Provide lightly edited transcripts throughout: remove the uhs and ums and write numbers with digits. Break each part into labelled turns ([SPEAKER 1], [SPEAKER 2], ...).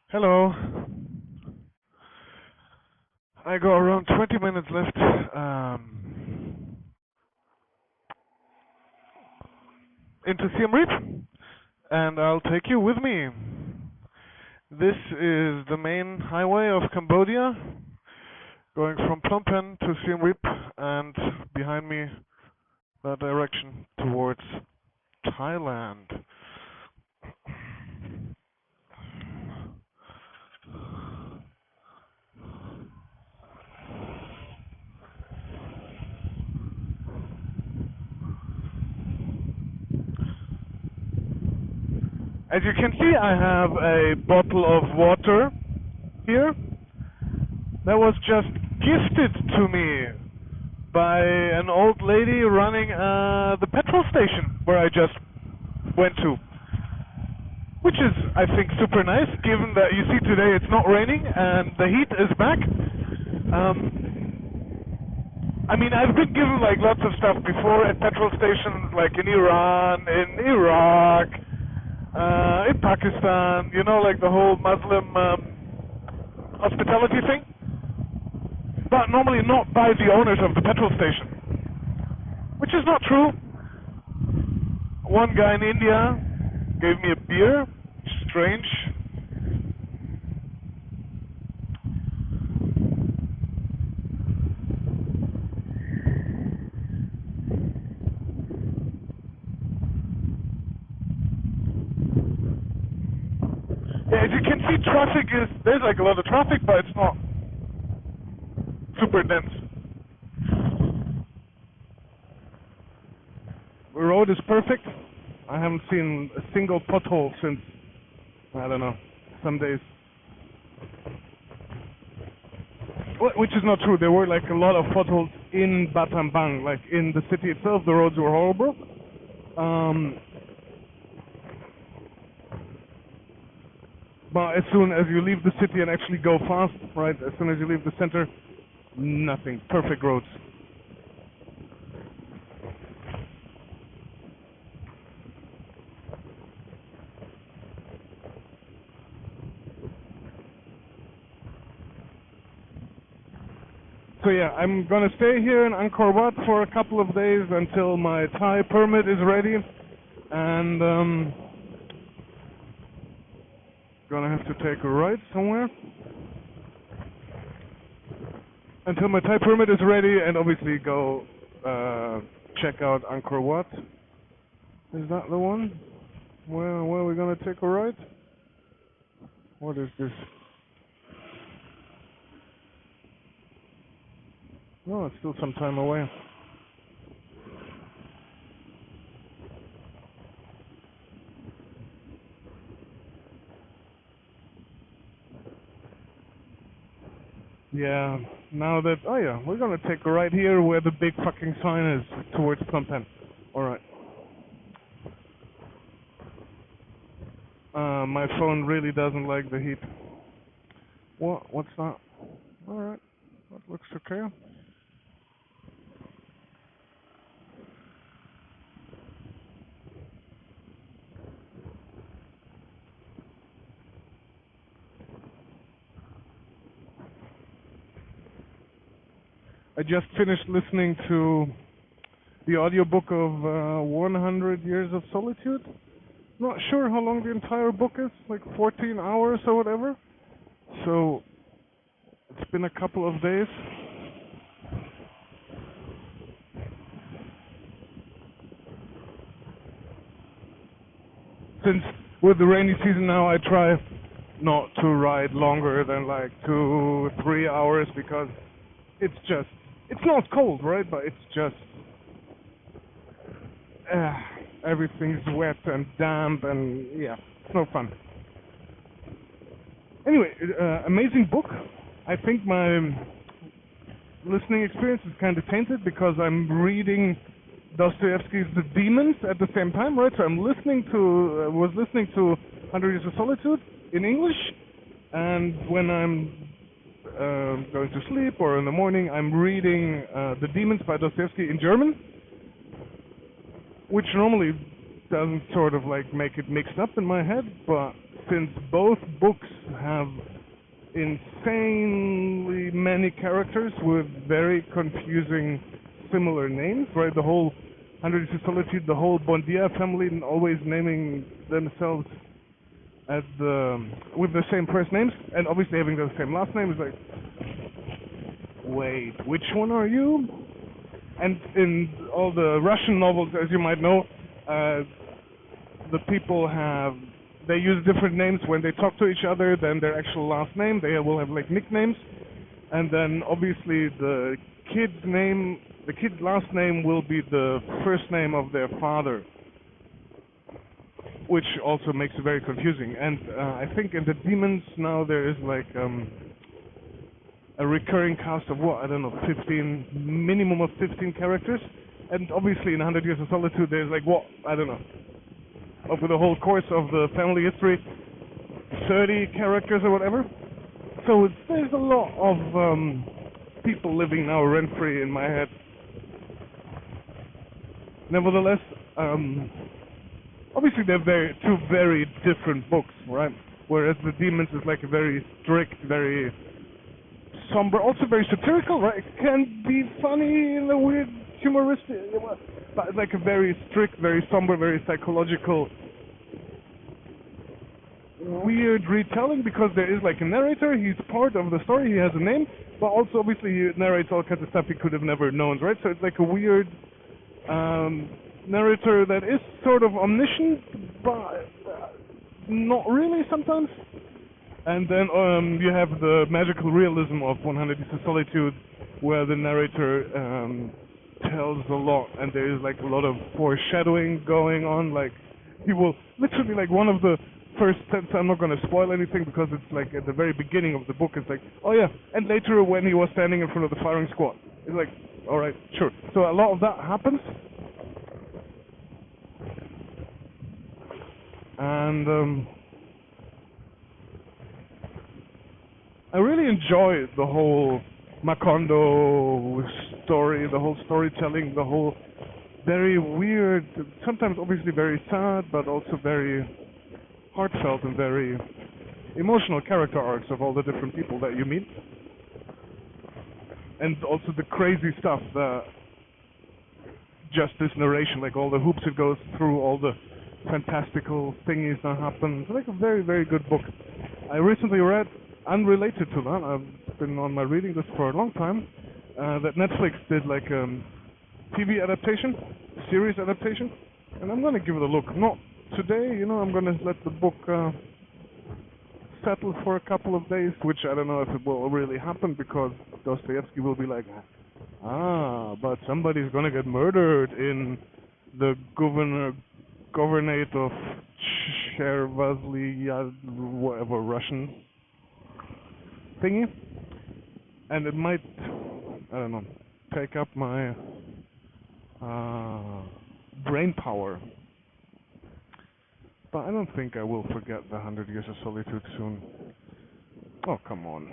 [SPEAKER 1] Hello. I got around 20 minutes left into Siem Reap, and I'll take you with me. This is the main highway of Cambodia, going from Phnom Penh to Siem Reap, and behind me, that direction towards Thailand. As you can see, I have a bottle of water here that was just gifted to me by an old lady running the petrol station where I just went to. Which is, I think, super nice, given that you see today it's not raining and the heat is back. I've been given like lots of stuff before at petrol stations, like in Iran, in Iraq, in Pakistan, like the whole Muslim hospitality thing. But normally not by the owners of the petrol station. Which is not true. One guy in India gave me a beer. Strange. Yeah, as you can see, there's like a lot of traffic, but it's not super dense. The road is perfect. I haven't seen a single pothole since, I don't know, some days. Which is not true. There were like a lot of potholes in Battambang, like in the city itself. The roads were horrible. But as soon as you leave the city and actually go fast, right, as soon as you leave the center, nothing. Perfect roads. So yeah, I'm gonna stay here in Angkor Wat for a couple of days until my Thai permit is ready, and gonna have to take a ride somewhere until my Thai permit is ready, and obviously go check out Angkor Wat. Is that the one? Where are we gonna take a ride? What is this? No, it's still some time away. Yeah, we're gonna take a ride here where the big fucking sign is towards Phnom Penh. Alright. My phone really doesn't like the heat. What's that? Alright, that looks okay. I just finished listening to the audiobook of 100 Years of Solitude. Not sure how long the entire book is, like 14 hours or whatever. So, it's been a couple of days. Since with the rainy season now, I try not to ride longer than like 2-3 hours, because it's not cold, right? But it's just everything's wet and damp, and yeah, it's no fun. Anyway, amazing book. I think my listening experience is kind of tainted because I'm reading Dostoevsky's The Demons at the same time, right? So I'm was listening to 100 Years of Solitude in English, and when I'm going to sleep or in the morning, I'm reading The Demons by Dostoevsky in German, which normally doesn't sort of like make it mixed up in my head, but since both books have insanely many characters with very confusing similar names, right? The whole 100 Years of Solitude, the whole Bondia family, and always naming themselves with the same first names, and obviously having the same last name is like, wait, which one are you? And in all the Russian novels, as you might know, the people they use different names when they talk to each other than their actual last name. They will have like nicknames, and then obviously the kid's last name will be the first name of their father, which also makes it very confusing. And I think in the Demons now there is like a recurring cast of minimum of 15 characters, and obviously in 100 Years of Solitude there's like over the whole course of the family history, 30 characters or whatever. So there's a lot of people living now rent-free in my head. Nevertheless, obviously they're two very different books, right? Whereas the Demons is like a very strict, very somber, also very satirical, right? It can be funny in a weird, humoristic, but like a very strict, very somber, very psychological, weird retelling, because there is like a narrator, he's part of the story, he has a name, but also obviously he narrates all kinds of stuff he could have never known, right? So it's like a weird narrator that is sort of omniscient, but not really sometimes. And then you have the magical realism of 100 Years of Solitude, where the narrator tells a lot, and there is like a lot of foreshadowing going on. Like he will literally, like, one of the first sentences, I'm not going to spoil anything because it's like at the very beginning of the book, it's like, oh yeah, and later when he was standing in front of the firing squad, it's like, all right, sure. So a lot of that happens, and I really enjoy the whole Macondo story, the whole storytelling, the whole very weird, sometimes obviously very sad, but also very heartfelt and very emotional character arcs of all the different people that you meet. And also the crazy stuff, just this narration, like all the hoops it goes through, all the fantastical thingies that happen. It's like a very, very good book. I recently read, unrelated to that, I've been on my reading list for a long time, that Netflix did like a TV adaptation, series adaptation, and I'm going to give it a look. Not today, I'm going to let the book settle for a couple of days, which I don't know if it will really happen, because Dostoevsky will be like, but somebody's going to get murdered in the governorate of Chervazli, whatever Russian thingy, and it might, I don't know, take up my brain power. But I don't think I will forget the 100 Years of Solitude soon. Oh, come on.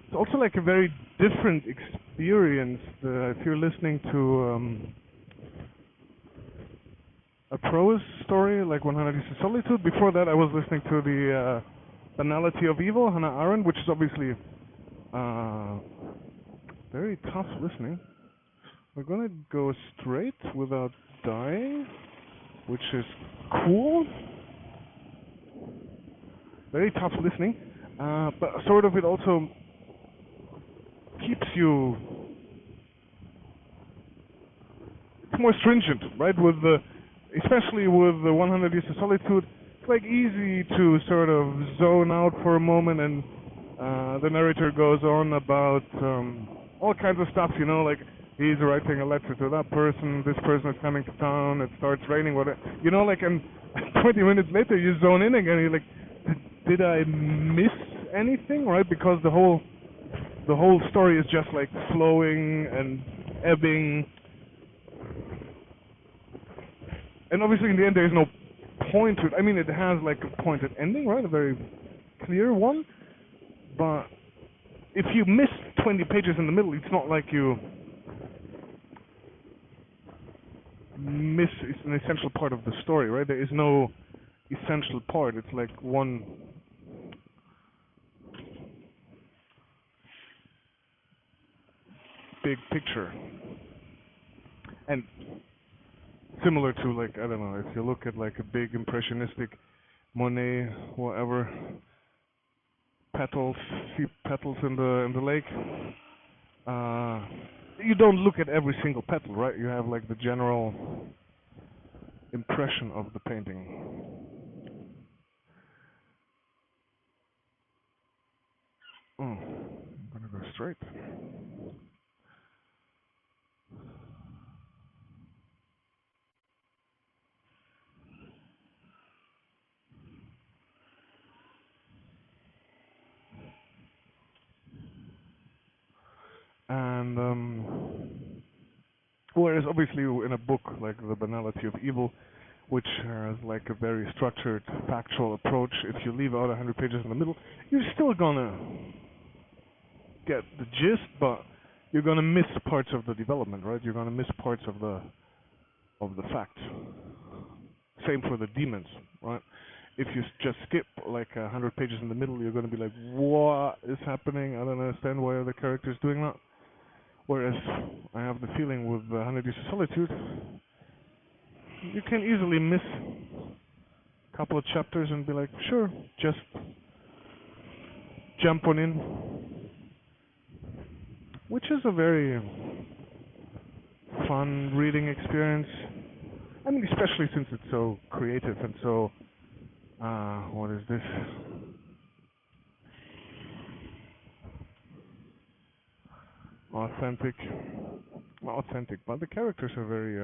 [SPEAKER 1] It's also like a very different experience if you're listening to a prose story like 100 Years of Solitude. Before that, I was listening to the Banality of Evil, Hannah Arendt, which is obviously very tough listening. We're gonna go straight without dying, which is cool. Very tough listening, but sort of it also keeps you. It's more stringent, right? Especially with the 100 Years of Solitude, it's like easy to sort of zone out for a moment, and the narrator goes on about all kinds of stuff, like he's writing a letter to that person, this person is coming to town, it starts raining, whatever, and 20 minutes later you zone in again, you're like, did I miss anything, right? Because the whole story is just like flowing and ebbing. And obviously in the end there is no point to it. I mean, it has like a pointed ending, right? A very clear one. But if you miss 20 pages in the middle, it's not like you is an essential part of the story, right? There is no essential part. It's like one big picture. And similar to, like, I don't know, if you look at like a big impressionistic Monet, whatever, petals, see petals in the lake. Uh, you don't look at every single petal, right? You have like the general impression of the painting. Oh, I'm gonna go straight. And whereas obviously in a book like The Banality of Evil, which has like a very structured, factual approach, if you leave out 100 pages in the middle, you're still gonna get the gist, but you're gonna miss parts of the development, right? You're gonna miss parts of the facts. Same for the demons, right? If you just skip like 100 pages in the middle, you're gonna be like, what is happening? I don't understand, why are the characters doing that? Whereas I have the feeling with 100 Years of Solitude, you can easily miss a couple of chapters and be like, sure, just jump on in. Which is a very fun reading experience. I mean, especially since it's so creative and so, what is this? Authentic. Well, authentic, but the characters are very,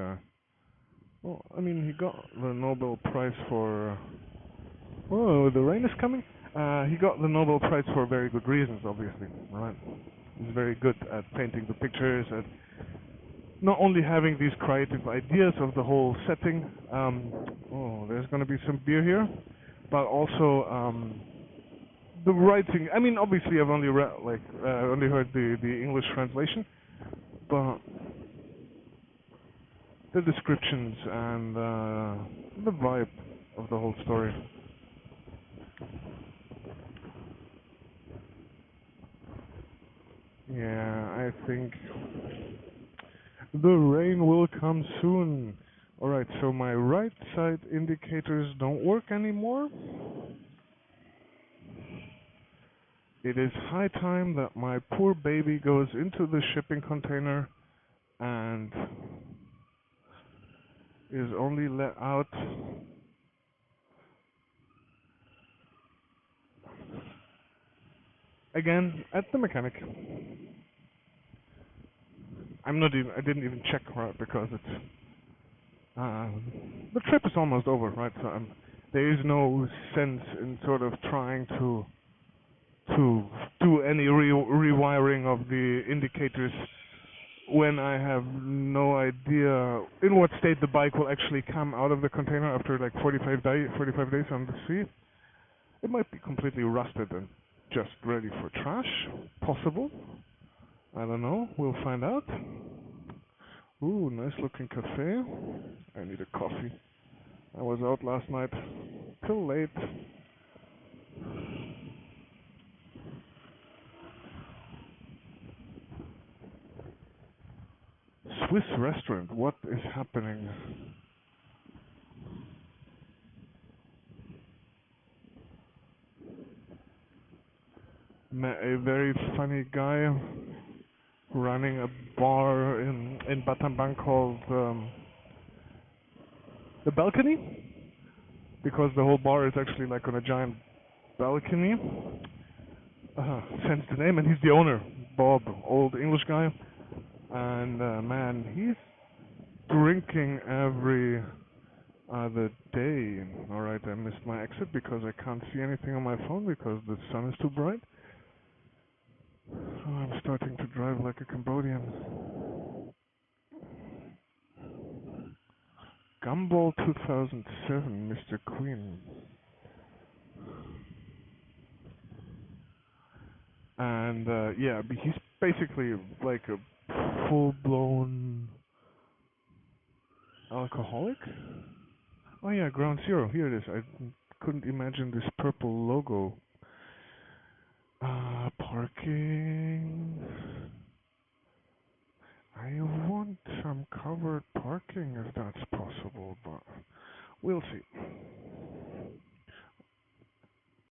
[SPEAKER 1] well, I mean, he got the Nobel Prize for, oh, the rain is coming? He got the Nobel Prize for very good reasons, obviously, right? He's very good at painting the pictures, at not only having these creative ideas of the whole setting, oh, there's gonna be some beer here, but also, the writing. I mean, obviously, I've only read, like, only heard the English translation, but the descriptions and the vibe of the whole story. Yeah, I think the rain will come soon. Alright, so my right side indicators don't work anymore. It is high time that my poor baby goes into the shipping container and is only let out again at the mechanic. I didn't even check, right, because it's uh, the trip is almost over, right? So there is no sense in sort of trying to do any rewiring of the indicators when I have no idea in what state the bike will actually come out of the container after like 45 days on the sea. It might be completely rusted and just ready for trash. Possible. I don't know. We'll find out. Ooh, nice looking cafe. I need a coffee. I was out last night till late. Swiss restaurant. What is happening? Met a very funny guy running a bar in Battambang called the Balcony, because the whole bar is actually like on a giant balcony. Hence the name, and he's the owner, Bob, old English guy, and man, he's drinking every other day. Alright, I missed my exit because I can't see anything on my phone because the sun is too bright. Oh, I'm starting to drive like a Cambodian. Gumball 2007, Mr. Queen. And yeah, he's basically like a full-blown alcoholic? Oh yeah, Ground Zero. Here it is. I couldn't imagine this purple logo. Parking. I want some covered parking if that's possible, but we'll see.